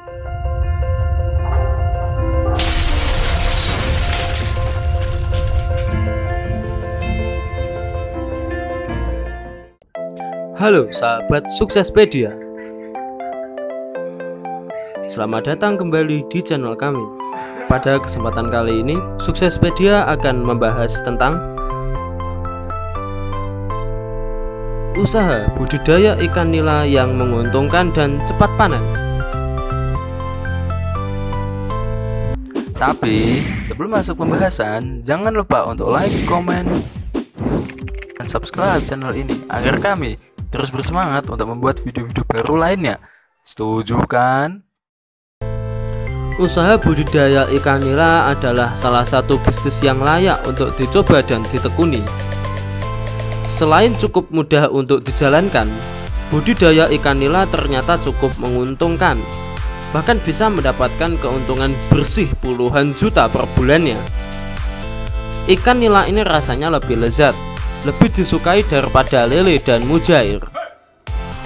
Halo sahabat Suksespedia, selamat datang kembali di channel kami. Pada kesempatan kali ini, Suksespedia akan membahas tentang usaha budidaya ikan nila yang menguntungkan dan cepat panen. Tapi sebelum masuk pembahasan, jangan lupa untuk like, komen, dan subscribe channel ini agar kami terus bersemangat untuk membuat video-video baru lainnya. Setuju kan? Usaha budidaya ikan nila adalah salah satu bisnis yang layak untuk dicoba dan ditekuni. Selain cukup mudah untuk dijalankan, budidaya ikan nila ternyata cukup menguntungkan. Bahkan bisa mendapatkan keuntungan bersih puluhan juta per bulannya. Ikan nila ini rasanya lebih lezat, lebih disukai daripada lele dan mujair.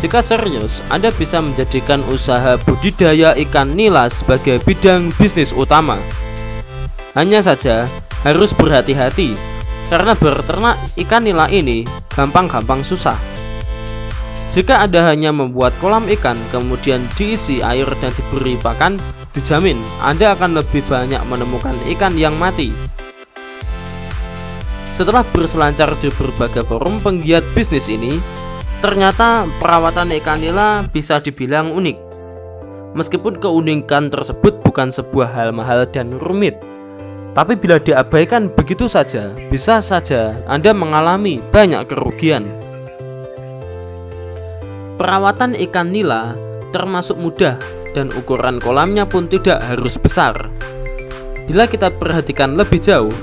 Jika serius, Anda bisa menjadikan usaha budidaya ikan nila sebagai bidang bisnis utama. Hanya saja harus berhati-hati, karena berternak ikan nila ini gampang-gampang susah. Jika Anda hanya membuat kolam ikan kemudian diisi air dan diberi pakan, dijamin Anda akan lebih banyak menemukan ikan yang mati. Setelah berselancar di berbagai forum penggiat bisnis ini, ternyata perawatan ikan nila bisa dibilang unik. Meskipun keunikan tersebut bukan sebuah hal mahal dan rumit, tapi bila diabaikan begitu saja, bisa saja Anda mengalami banyak kerugian. Perawatan ikan nila termasuk mudah dan ukuran kolamnya pun tidak harus besar. Bila kita perhatikan lebih jauh,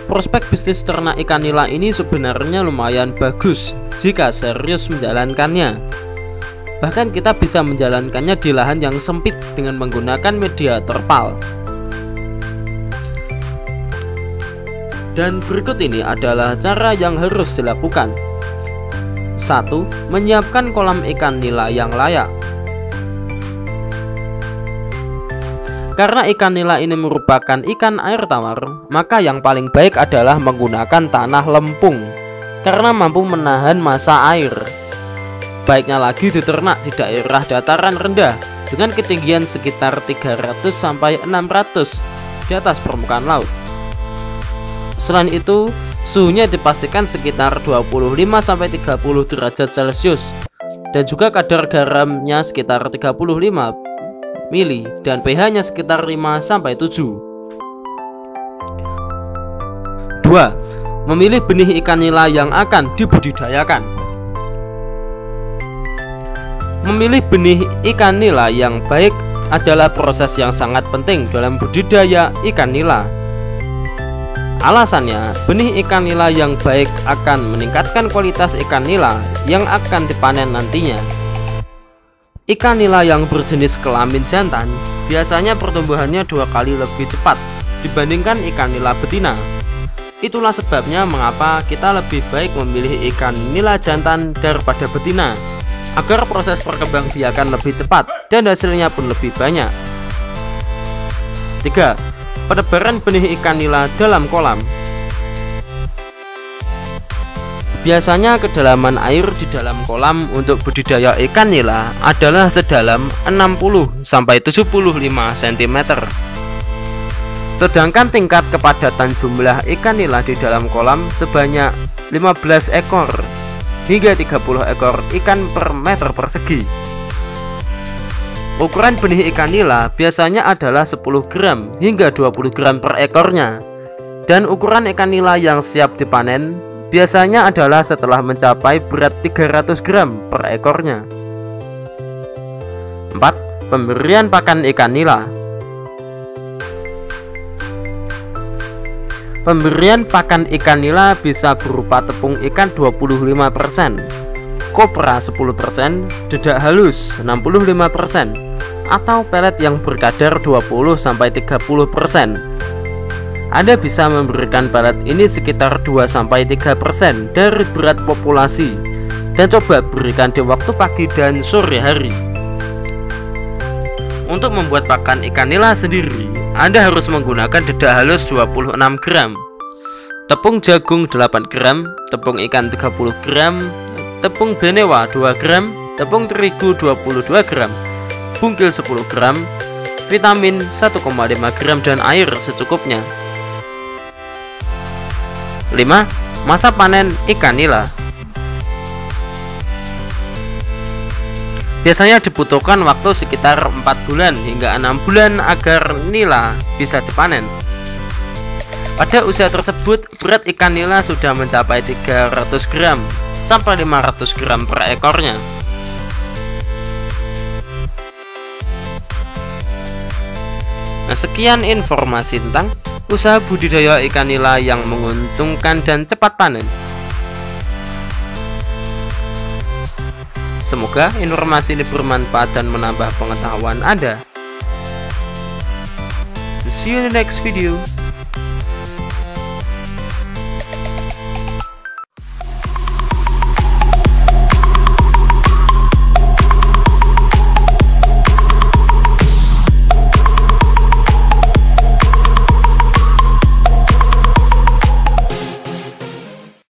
prospek bisnis ternak ikan nila ini sebenarnya lumayan bagus jika serius menjalankannya. Bahkan kita bisa menjalankannya di lahan yang sempit dengan menggunakan media terpal. Dan berikut ini adalah cara yang harus dilakukan. 1. Menyiapkan kolam ikan nila yang layak. Karena ikan nila ini merupakan ikan air tawar, maka yang paling baik adalah menggunakan tanah lempung karena mampu menahan massa air. Baiknya lagi diternak di daerah dataran rendah dengan ketinggian sekitar 300 sampai 600 di atas permukaan laut. Selain itu, suhunya dipastikan sekitar 25 sampai 30 derajat Celcius dan juga kadar garamnya sekitar 35 mili dan pH-nya sekitar 5 sampai 7. 2. Memilih benih ikan nila yang akan dibudidayakan. Memilih benih ikan nila yang baik adalah proses yang sangat penting dalam budidaya ikan nila. Alasannya, benih ikan nila yang baik akan meningkatkan kualitas ikan nila yang akan dipanen nantinya. Ikan nila yang berjenis kelamin jantan biasanya pertumbuhannya 2 kali lebih cepat dibandingkan ikan nila betina. Itulah sebabnya mengapa kita lebih baik memilih ikan nila jantan daripada betina, agar proses perkembangbiakan lebih cepat dan hasilnya pun lebih banyak. 3. Penebaran benih ikan nila dalam kolam. Biasanya kedalaman air di dalam kolam untuk budidaya ikan nila adalah sedalam 60 sampai 75 cm. Sedangkan tingkat kepadatan jumlah ikan nila di dalam kolam sebanyak 15 ekor hingga 30 ekor ikan per meter persegi. Ukuran benih ikan nila biasanya adalah 10 gram hingga 20 gram per ekornya. Dan ukuran ikan nila yang siap dipanen biasanya adalah setelah mencapai berat 300 gram per ekornya. 4. Pemberian pakan ikan nila. Pemberian pakan ikan nila bisa berupa tepung ikan 25%, kopra 10%, dedak halus 65%, atau pelet yang berkadar 20-30%. Anda bisa memberikan pelet ini sekitar 2-3% dari berat populasi dan coba berikan di waktu pagi dan sore hari. Untuk membuat pakan ikan nila sendiri, Anda harus menggunakan dedak halus 26 gram, tepung jagung 8 gram, tepung ikan 30 gram, tepung benewa 2 gram, tepung terigu 22 gram, bungkil 10 gram, vitamin 1,5 gram, dan air secukupnya. 5. Masa panen ikan nila. Biasanya dibutuhkan waktu sekitar 4 bulan hingga 6 bulan agar nila bisa dipanen. Pada usia tersebut, berat ikan nila sudah mencapai 300 gram sampai 500 gram per ekornya. Nah, sekian informasi tentang usaha budidaya ikan nila yang menguntungkan dan cepat panen. Semoga informasi ini bermanfaat dan menambah pengetahuan Anda. See you in the next video.